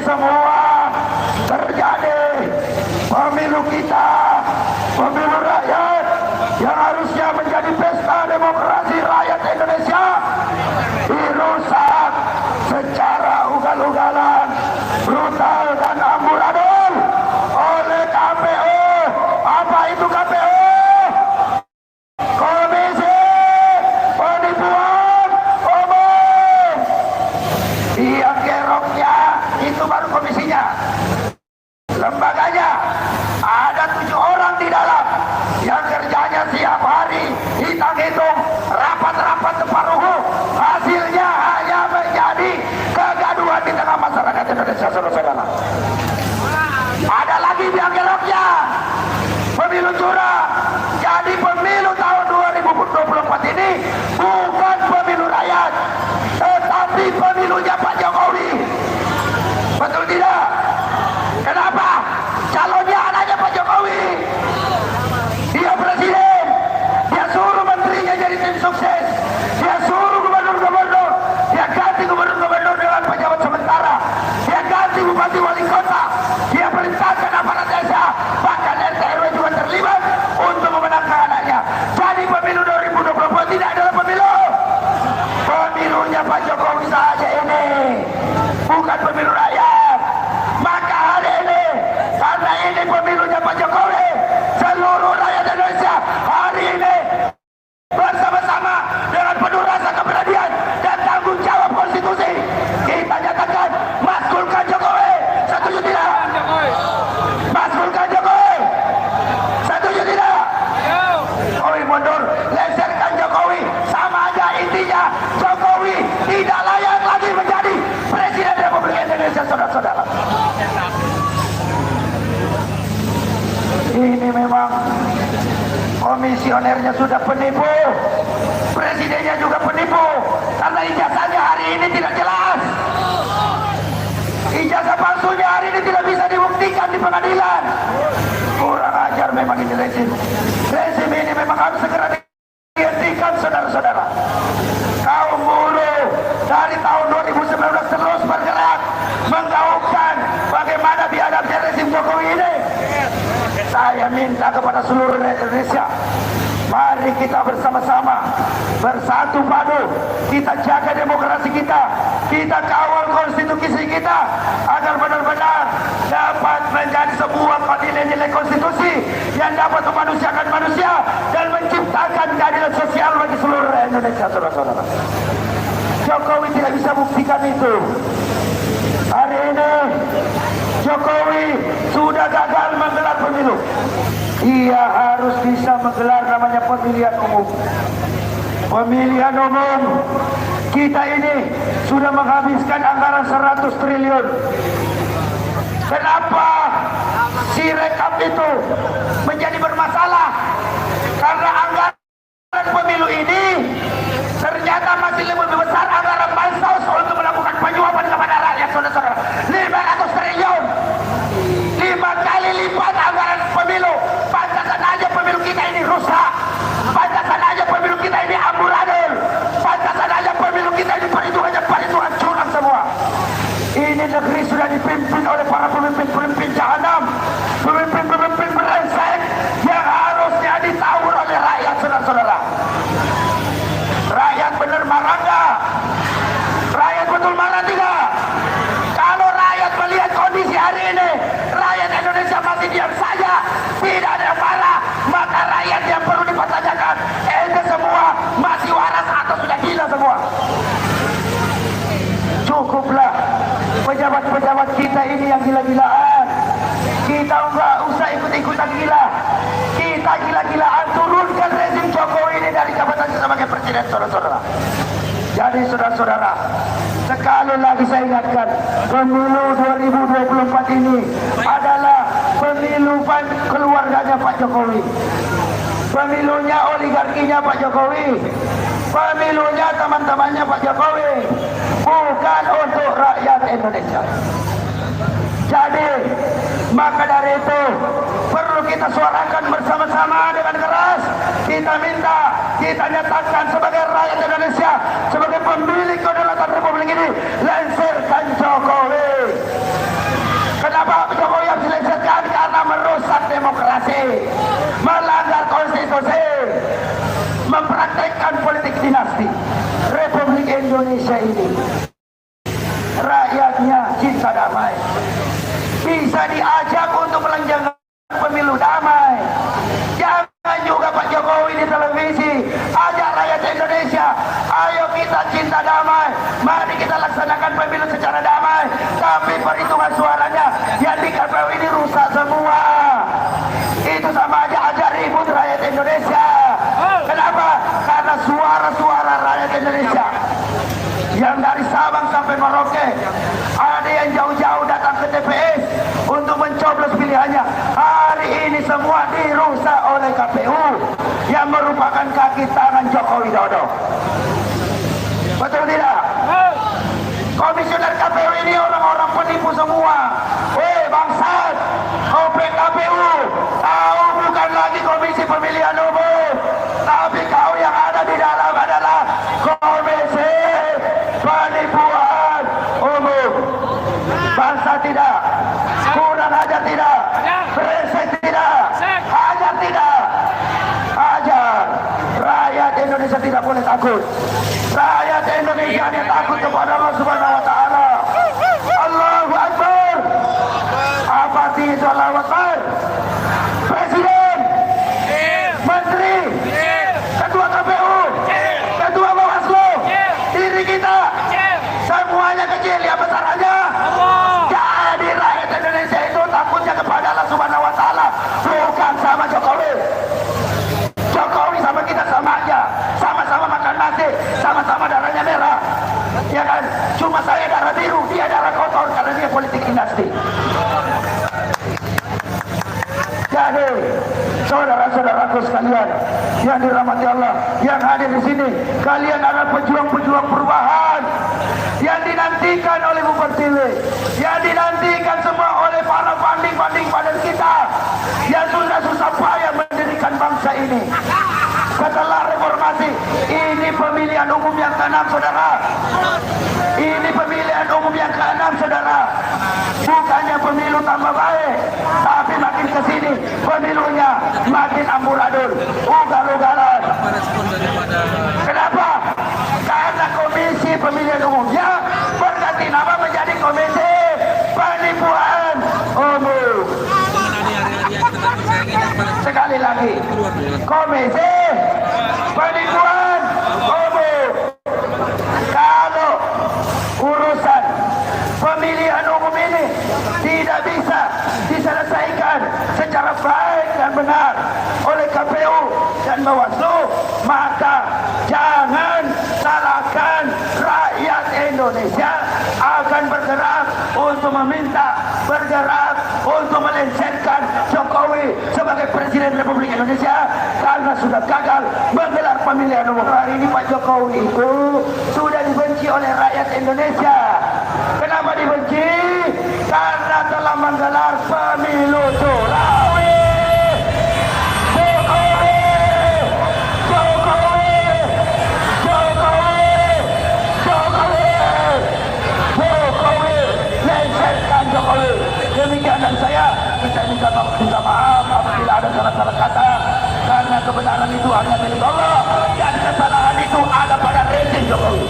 semua terjadi. Pemilu kita, pemilu rakyat yang harusnya menjadi pesta demokrasi rakyat Indonesia, dirusak secara ugal-ugalan, brutal dan amburadul oleh KPU. Apa itu KPU? Komisi Penipuan Umum. Dia keroknya itu baru komisinya. Lembaganya ada 7 orang di dalam yang kerjanya siap hari hitung-hitung, rapat-rapat separuh. Hasilnya hanya menjadi kegaduhan di tengah masyarakat Indonesia, saudara-saudara. Ada lagi yang keroknya pemilu curang. Jadi pemilu tahun 2024 ini bukan pemilu rakyat, tetapi pemilunya Pak Jokowi. Betul tidak? Kenapa? Calonnya anaknya Pak Jokowi. Dia presiden. Dia suruh menterinya jadi tim sukses. Dia suruh gubernur-gubernur. Dia ganti gubernur-gubernur dengan pejabat sementara. Dia ganti bupati wali kota. Dia perintahkan aparat desa, bahkan RT RW juga terlibat untuk memenangkan anaknya. Jadi pemilu 2024 tidak adalah pemilu. Pemilunya Pak Jokowi saja ini, bukan pemilu rakyat. Maka hari ini, karena ini pemilunya Pak Jokowi, seluruh rakyat Indonesia hari ini bersama-sama dengan penuh rasa keberanian dan tanggung jawab konstitusi, kita nyatakan maskulkan Jokowi. Setuju tidak? Maskulkan Jokowi. Setuju tidak? Jokowi mundur, lengsarkan Jokowi. Sama aja intinya, Jokowi tidak layak lagi menjadi Presiden Republik Indonesia, saudara-saudara. Ini memang komisionernya sudah penipu, presidennya juga penipu, karena ijazahnya hari ini tidak jelas. Ijazah palsunya hari ini tidak bisa dibuktikan di pengadilan. Kurang ajar memang ini rezim. Rezim ini memang harus segera dihentikan, saudara-saudara. Kaum buruh dari tahun 2019 terus bergerak menggaungkan bagaimana biadabnya rezim Jokowi ini. Saya minta kepada seluruh rakyat Indonesia, mari kita bersama-sama bersatu padu, kita jaga demokrasi kita, kita kawal konstitusi kita agar benar-benar dapat menjadi sebuah nilai-nilai konstitusi yang dapat memanusiakan manusia dan menciptakan keadilan sosial bagi seluruh rakyat Indonesia, saudara-saudara. Jokowi tidak bisa buktikan itu. Hari ini Jokowi sudah gagal menggelar pemilu. Ia harus bisa menggelar namanya pemilihan umum. Pemilihan umum kita ini sudah menghabiskan anggaran 100 triliun. Kenapa si rekap itu menjadi bermasalah? Karena anggaran pemilu ini ternyata masih lebih besar anggaran bansos untuk melakukan penyuapan kepada rakyat, saudara-saudara. 500 triliun, 5 kali lipat anggaran pemilu. Pantasan aja pemilu kita ini rusak, pantasan aja pemilu kita ini amburadul, pantasan aja pemilu kita ini perhitungan curang semua. Ini negeri sudah dipimpin oleh para pemimpin jahanam, pemimpin brengsek yang harusnya ditawur oleh rakyat, saudara-saudara. Rakyat benar marah enggak? Rakyat betul marah tidak? Kalau rakyat melihat kondisi hari ini, rakyat Indonesia masih diam saja, tidak ada yang marah, maka rakyat yang perlu dipertanyakan, ente semua masih waras atau sudah gila semua? Cukuplah pejabat-pejabat kita ini yang gila-gilaan. Kita enggak usah ikut-ikutan gila. Kita gila-gilaan, turunkan rezim Jokowi ini dari jabatannya sebagai presiden, saudara-saudara. Jadi saudara-saudara, sekali lagi saya ingatkan, pemilu 2024 ini adalah pemilu keluarganya Pak Jokowi, pemilunya oligarkinya Pak Jokowi, pemilunya teman-temannya Pak Jokowi, bukan untuk rakyat Indonesia. Jadi maka dari itu perlu kita suarakan bersama-sama dengan keras. Kita minta, kita nyatakan sebagai rakyat Indonesia, sebagai pemilik kedaulatan Republik ini, lensirkan Jokowi. Indonesia ini rakyatnya cinta damai, bisa diajak untuk melanjutkan pemilu damai. Jangan juga Pak Jokowi di televisi ajak rakyat Indonesia, ayo kita cinta damai, mari kita laksanakan pemilu secara damai, tapi perhitungan suaranya yang di KPU ini rusak semua. Itu sama aja ajak ribut rakyat Indonesia. Kenapa? Karena suara-suara rakyat Indonesia yang dari Sabang sampai Merauke, ada yang jauh-jauh datang ke TPS untuk mencoblos pilihannya, hari ini semua dirusak oleh KPU yang merupakan kaki tangan Joko Widodo. Betul tidak? Komisioner KPU ini orang-orang penipu semua. Bangsat, KPU tahu bukan lagi Komisi Pemilihan Umum, tapi kau yang ada di dalam adalah Komisi Penipuan Umum. Bangsa tidak, kurang ajar tidak, beresek tidak, ajar tidak, ajar. Rakyat Indonesia tidak boleh takut. Rakyat Indonesia hanya takut kepada Allah Subhanahu Wa Taala. Allahu Akbar. Apa itu Allahu Akbar? Presiden, Menteri, Ketua KPU, Ketua Bawaslu, diri kita, semuanya kecil, ya besar aja. Jadi rakyat Indonesia itu takutnya kepada Allah Subhanahu Wa Taala, bukan sama Jokowi. Jokowi sama kita sama aja, sama-sama makan nasi, sama-sama darahnya merah, ya kan? Cuma saya darah biru, dia darah kotor karena dia politik dinasti. Jadi, saudara-saudaraku sekalian yang dirahmati Allah, yang hadir di sini, kalian adalah pejuang-pejuang perubahan yang dinantikan oleh Bupati Pertiwi, yang dinantikan semua oleh para banding-banding pada kita yang sudah susah payah mendirikan bangsa ini. Setelah reformasi, ini pemilihan umum yang ke-6, saudara. Ini pemilihan umum yang ke-6, saudara. Bukannya pemilu tambah baik, tapi makin kesini pemilunya makin amburadul, ugal-ugalan. Kenapa? Karena Komisi Pemilihan Umumnya berganti nama menjadi Komisi Penipuan Umum. Sekali lagi, Komisi Penipuan Umum. Kalau urusan pemilihan umum ini tidak bisa diselesaikan secara baik dan benar oleh KPU dan Bawaslu, maka jangan salahkan rakyat Indonesia akan bergerak untuk meminta, bergerak untuk melengsarkan Jokowi sebagai Presiden Republik Indonesia karena sudah gagal menggelar pemilihan umum. Hari ini Pak Jokowi itu sudah dibenci oleh rakyat Indonesia. Kenapa dibenci? Karena telah menggelar pemilu curang. Demikian dan saya minta maaf apabila ada salah-salah kata, karena kebenaran itu hanya milik Allah dan kesalahan itu ada pada rezim Jokowi.